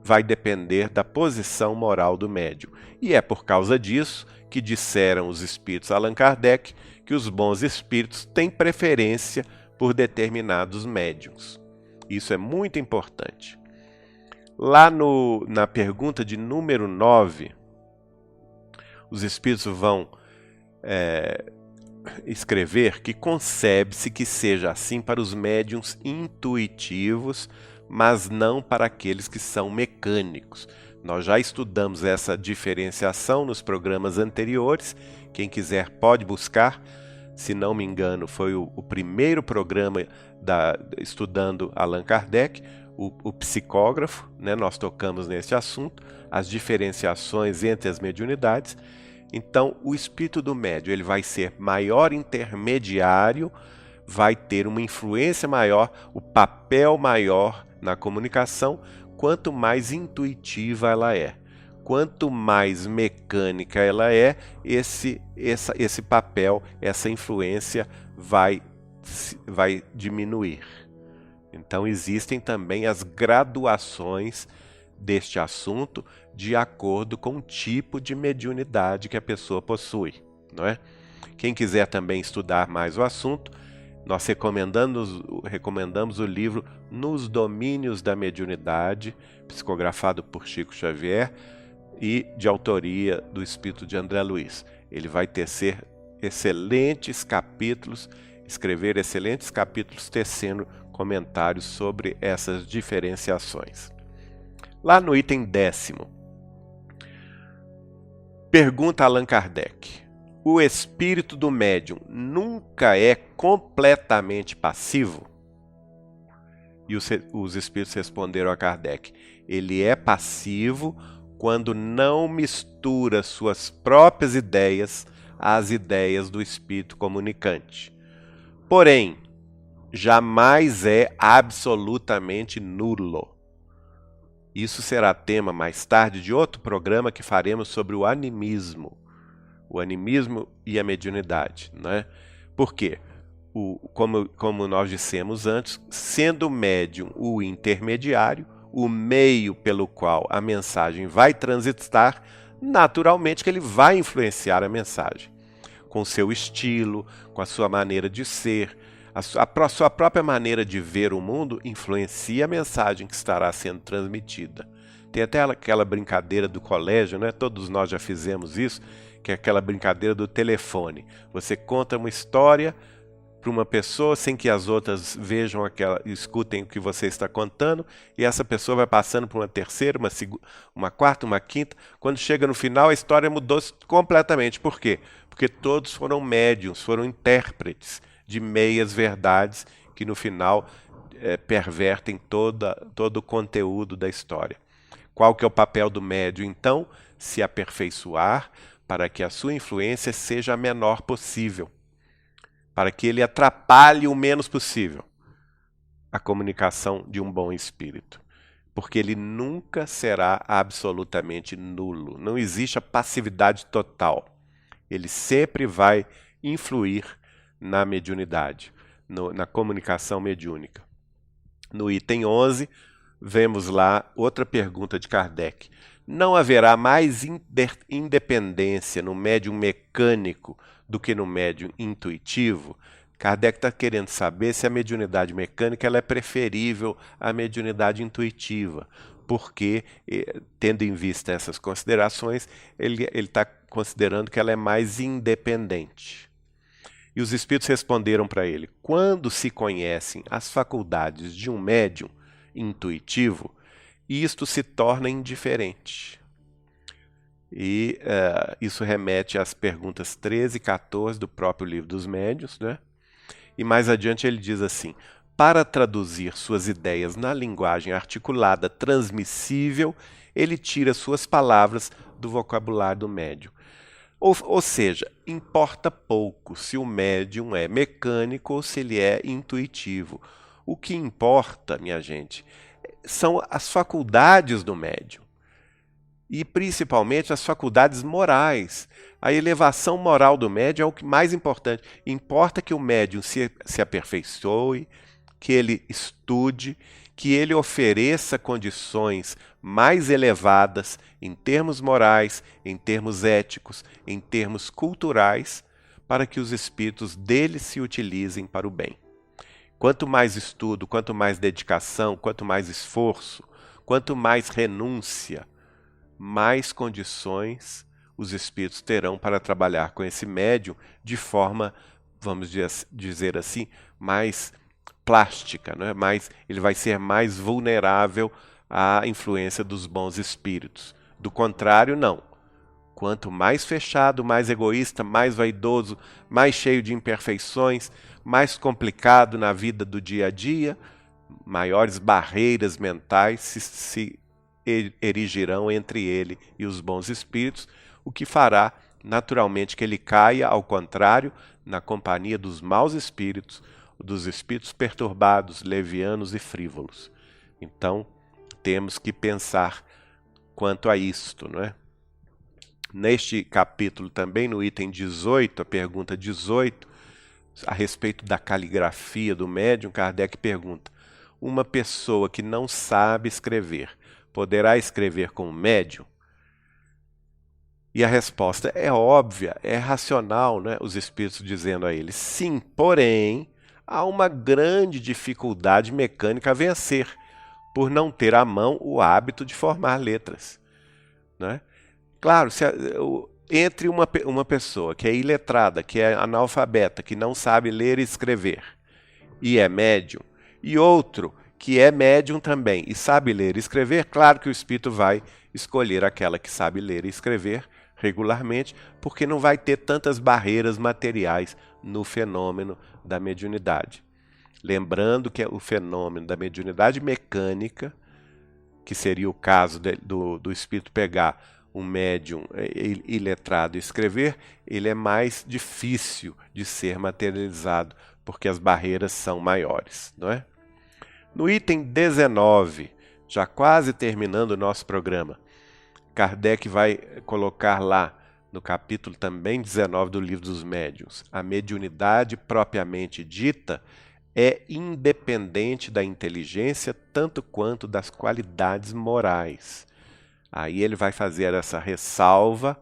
vai depender da posição moral do médium. E é por causa disso que disseram os espíritos Allan Kardec que os bons espíritos têm preferência por determinados médiuns. Isso é muito importante. Lá na pergunta de número 9, os espíritos vão escrever que concebe-se que seja assim para os médiuns intuitivos, mas não para aqueles que são mecânicos. Nós já estudamos essa diferenciação nos programas anteriores. Quem quiser pode buscar. Se não me engano, foi o primeiro programa estudando Allan Kardec, o psicógrafo, né? Nós tocamos nesse assunto, as diferenciações entre as mediunidades. Então, o espírito do médium ele vai ser maior intermediário, vai ter uma influência maior, o papel maior na comunicação, quanto mais intuitiva ela é. Quanto mais mecânica ela é, esse papel, essa influência vai diminuir. Então existem também as graduações deste assunto de acordo com o tipo de mediunidade que a pessoa possui, não é? Quem quiser também estudar mais o assunto, nós recomendamos o livro Nos Domínios da Mediunidade, psicografado por Chico Xavier e de autoria do espírito de André Luiz. Ele vai tecer excelentes capítulos, escrever excelentes capítulos tecendo comentários sobre essas diferenciações. Lá no item 10º, pergunta Allan Kardec: o espírito do médium nunca é completamente passivo? E os espíritos responderam a Kardec: ele é passivo quando não mistura suas próprias ideias às ideias do espírito comunicante. Porém, jamais é absolutamente nulo. Isso será tema mais tarde de outro programa que faremos sobre o animismo e a mediunidade, né? Por quê? Como nós dissemos antes, sendo o médium o intermediário, o meio pelo qual a mensagem vai transitar, naturalmente que ele vai influenciar a mensagem, com seu estilo, com a sua maneira de ser, a sua própria maneira de ver o mundo influencia a mensagem que estará sendo transmitida. Tem até aquela brincadeira do colégio, né? Todos nós já fizemos isso, que é aquela brincadeira do telefone. Você conta uma história para uma pessoa sem que as outras escutem o que você está contando, e essa pessoa vai passando para uma terceira, uma quarta, uma quinta. Quando chega no final, a história mudou completamente. Por quê? Porque todos foram médiuns, foram intérpretes de meias verdades que no final pervertem todo o conteúdo da história. Qual que é o papel do médium, então? Se aperfeiçoar para que a sua influência seja a menor possível, para que ele atrapalhe o menos possível a comunicação de um bom espírito. Porque ele nunca será absolutamente nulo. Não existe a passividade total. Ele sempre vai influir na mediunidade, na comunicação mediúnica. No item 11, vemos lá outra pergunta de Kardec. Não haverá mais independência no médium mecânico do que no médium intuitivo? Kardec está querendo saber se a mediunidade mecânica ela é preferível à mediunidade intuitiva, porque, tendo em vista essas considerações, ele está considerando que ela é mais independente. E os espíritos responderam para ele: quando se conhecem as faculdades de um médium intuitivo, isto se torna indiferente. E isso remete às perguntas 13 e 14 do próprio Livro dos Médiuns, né? E mais adiante ele diz assim: para traduzir suas ideias na linguagem articulada transmissível, ele tira suas palavras do vocabulário do médium. Ou seja, importa pouco se o médium é mecânico ou se ele é intuitivo. O que importa, minha gente, são as faculdades do médium. E principalmente as faculdades morais. A elevação moral do médium é o que mais importante. Importa que o médium se aperfeiçoe, que ele estude, que ele ofereça condições mais elevadas em termos morais, em termos éticos, em termos culturais, para que os espíritos dele se utilizem para o bem. Quanto mais estudo, quanto mais dedicação, quanto mais esforço, quanto mais renúncia, mais condições os espíritos terão para trabalhar com esse médium de forma, vamos dizer assim, mais plástica, não é? Ele vai ser mais vulnerável à influência dos bons espíritos. Do contrário, não. Quanto mais fechado, mais egoísta, mais vaidoso, mais cheio de imperfeições, mais complicado na vida do dia a dia, maiores barreiras mentais se erigirão entre ele e os bons espíritos, o que fará naturalmente que ele caia, ao contrário, na companhia dos maus espíritos, dos espíritos perturbados, levianos e frívolos. Então, temos que pensar quanto a isto, não é? Neste capítulo também, no item 18, a pergunta 18, a respeito da caligrafia do médium, Kardec pergunta: uma pessoa que não sabe escrever, poderá escrever com o médium? E a resposta é óbvia, é racional, né? Os espíritos dizendo a ele: sim, porém, há uma grande dificuldade mecânica a vencer, por não ter à mão o hábito de formar letras, né? Claro, entre uma pessoa que é iletrada, que é analfabeta, que não sabe ler e escrever, e é médium, e outro que é médium também e sabe ler e escrever, claro que o espírito vai escolher aquela que sabe ler e escrever regularmente, porque não vai ter tantas barreiras materiais no fenômeno da mediunidade. Lembrando que o fenômeno da mediunidade mecânica, que seria o caso do espírito pegar um médium iletrado e escrever, ele é mais difícil de ser materializado, porque as barreiras são maiores, não é? No item 19, já quase terminando o nosso programa, Kardec vai colocar lá, no capítulo também 19 do Livro dos Médiuns: a mediunidade propriamente dita é independente da inteligência tanto quanto das qualidades morais. Aí ele vai fazer essa ressalva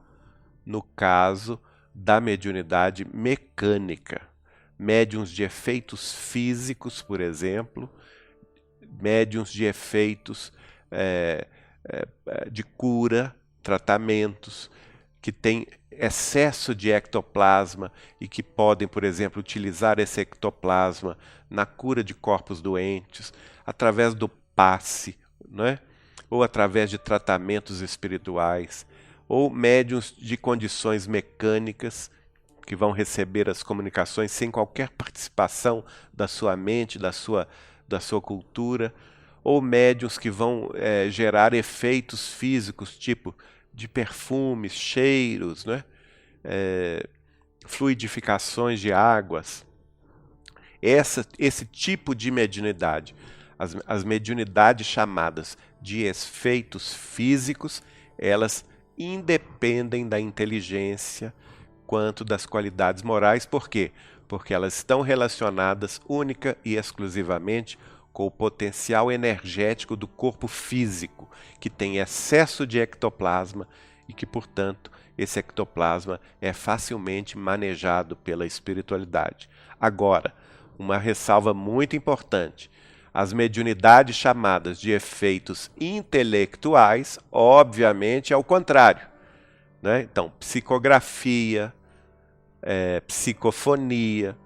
no caso da mediunidade mecânica. Médiuns de efeitos físicos, por exemplo, médiuns de efeitos de cura, tratamentos, que têm excesso de ectoplasma e que podem, por exemplo, utilizar esse ectoplasma na cura de corpos doentes, através do passe, não é? Ou através de tratamentos espirituais, ou médiuns de condições mecânicas, que vão receber as comunicações sem qualquer participação da sua mente, da sua cultura, ou médiuns que vão gerar efeitos físicos, tipo de perfumes, cheiros, né? Fluidificações de águas. Esse tipo de mediunidade, as mediunidades chamadas de efeitos físicos, elas independem da inteligência quanto das qualidades morais. Por quê? Porque elas estão relacionadas única e exclusivamente com o potencial energético do corpo físico, que tem excesso de ectoplasma e que, portanto, esse ectoplasma é facilmente manejado pela espiritualidade. Agora, uma ressalva muito importante: as mediunidades chamadas de efeitos intelectuais, obviamente, é o contrário, né? Então, psicografia, psicofonia,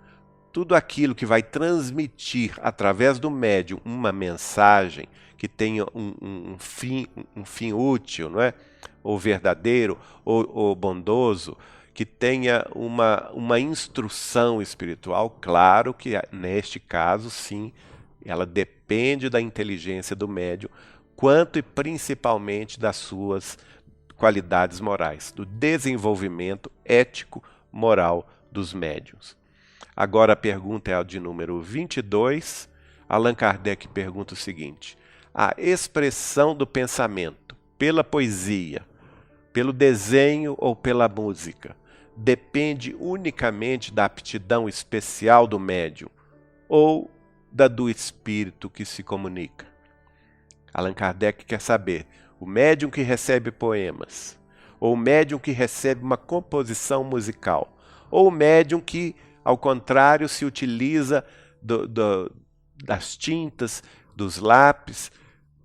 tudo aquilo que vai transmitir através do médium uma mensagem que tenha um fim útil, não é? Ou verdadeiro, ou bondoso, que tenha uma instrução espiritual, claro que neste caso, sim, ela depende da inteligência do médium, quanto e principalmente das suas qualidades morais, do desenvolvimento ético moral dos médiuns. Agora a pergunta é a de número 22. Allan Kardec pergunta o seguinte: a expressão do pensamento pela poesia, pelo desenho ou pela música depende unicamente da aptidão especial do médium ou da do espírito que se comunica? Allan Kardec quer saber: o médium que recebe poemas, ou o médium que recebe uma composição musical, ou o médium que, ao contrário, se utiliza das tintas, dos lápis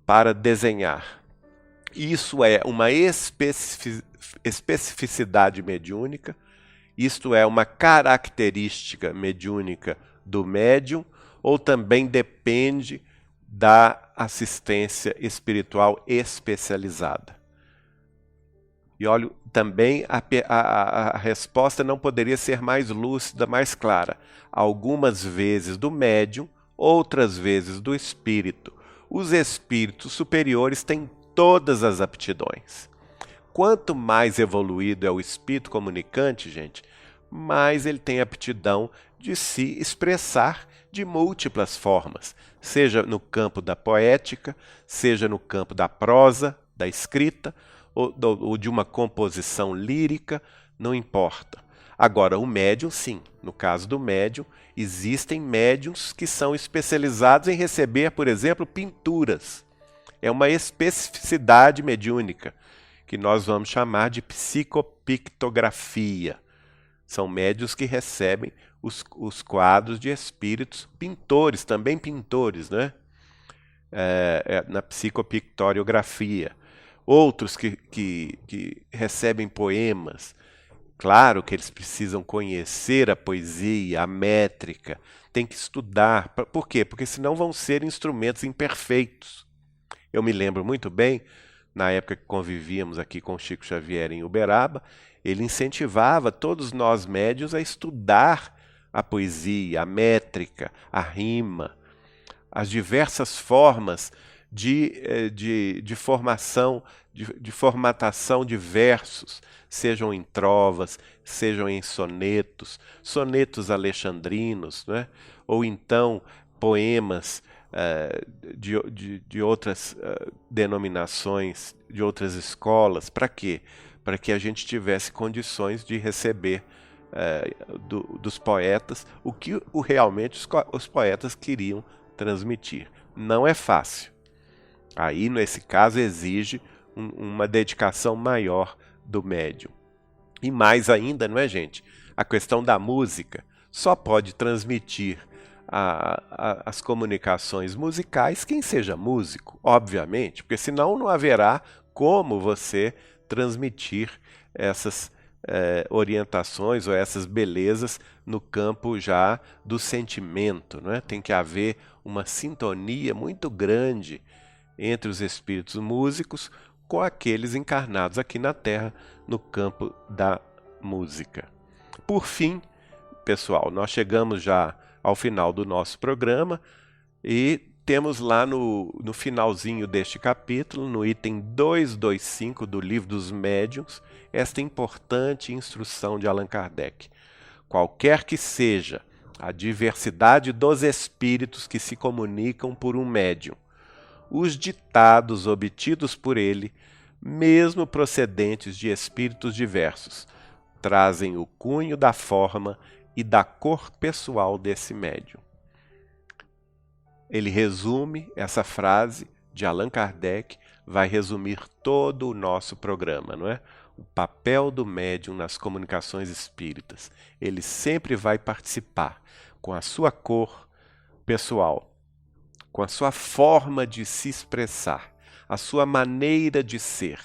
para desenhar. Isso é uma especificidade mediúnica, isto é uma característica mediúnica do médium, ou também depende da assistência espiritual especializada? E olha, também a resposta não poderia ser mais lúcida, mais clara. Algumas vezes do médium, outras vezes do espírito. Os espíritos superiores têm todas as aptidões. Quanto mais evoluído é o espírito comunicante, gente, mais ele tem aptidão de se expressar de múltiplas formas, seja no campo da poética, seja no campo da prosa, da escrita, ou de uma composição lírica, não importa. Agora, o médium, sim. No caso do médium, existem médiums que são especializados em receber, por exemplo, pinturas. É uma especificidade mediúnica, que nós vamos chamar de psicopictografia. São médiuns que recebem os quadros de espíritos pintores, também pintores, né? Na psicopictoriografia. Outros que recebem poemas. Claro que eles precisam conhecer a poesia, a métrica, tem que estudar. Por quê? Porque senão vão ser instrumentos imperfeitos. Eu me lembro muito bem, na época que convivíamos aqui com Chico Xavier em Uberaba, ele incentivava todos nós médiuns a estudar a poesia, a métrica, a rima, as diversas formas de formação, de formatação de versos, sejam em trovas, sejam em sonetos, sonetos alexandrinos, né? Ou então poemas de outras denominações, de outras escolas. Para quê? Para que a gente tivesse condições de receber dos poetas o que realmente os poetas queriam transmitir. Não é fácil. Aí, nesse caso, exige uma dedicação maior do médium. E mais ainda, não é, gente? A questão da música só pode transmitir as comunicações musicais quem seja músico, obviamente, porque senão não haverá como você transmitir essas orientações ou essas belezas no campo já do sentimento, não é? Tem que haver uma sintonia muito grande entre os espíritos músicos com aqueles encarnados aqui na Terra no campo da música. Por fim, pessoal, nós chegamos já ao final do nosso programa e temos lá no finalzinho deste capítulo, no item 225 do Livro dos Médiuns, esta importante instrução de Allan Kardec. Qualquer que seja a diversidade dos espíritos que se comunicam por um médium, os ditados obtidos por ele, mesmo procedentes de espíritos diversos, trazem o cunho da forma e da cor pessoal desse médium. Ele resume essa frase de Allan Kardec, vai resumir todo o nosso programa, não é? O papel do médium nas comunicações espíritas. Ele sempre vai participar com a sua cor pessoal, com a sua forma de se expressar, a sua maneira de ser,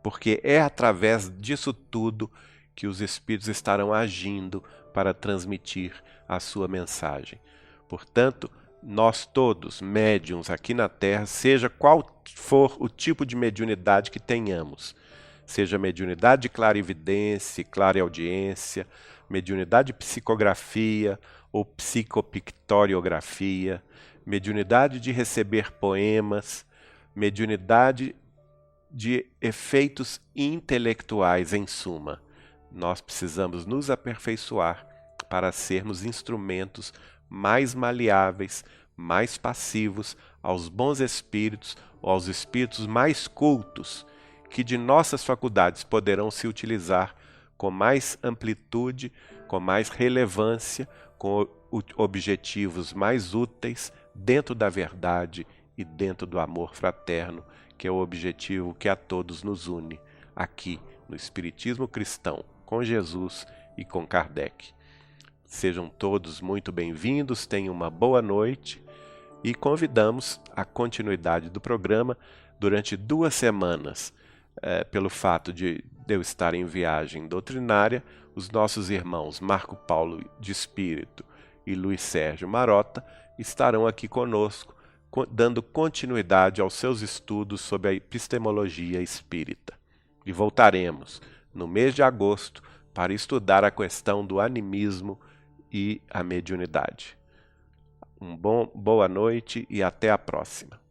porque é através disso tudo que os espíritos estarão agindo para transmitir a sua mensagem. Portanto, nós todos, médiuns aqui na Terra, seja qual for o tipo de mediunidade que tenhamos, seja mediunidade de clarividência, clareaudiência, mediunidade de psicografia ou psicopictoriografia, mediunidade de receber poemas, mediunidade de efeitos intelectuais, em suma. Nós precisamos nos aperfeiçoar para sermos instrumentos mais maleáveis, mais passivos aos bons espíritos ou aos espíritos mais cultos, que de nossas faculdades poderão se utilizar com mais amplitude, com mais relevância, com objetivos mais úteis dentro da verdade e dentro do amor fraterno, que é o objetivo que a todos nos une, aqui no Espiritismo Cristão, com Jesus e com Kardec. Sejam todos muito bem-vindos, tenham uma boa noite e convidamos a continuidade do programa durante 2 semanas. Pelo fato de eu estar em viagem doutrinária, os nossos irmãos Marco Paulo de Espírito e Luiz Sérgio Marota estarão aqui conosco, dando continuidade aos seus estudos sobre a epistemologia espírita. E voltaremos no mês de agosto para estudar a questão do animismo e a mediunidade. Boa noite e até a próxima.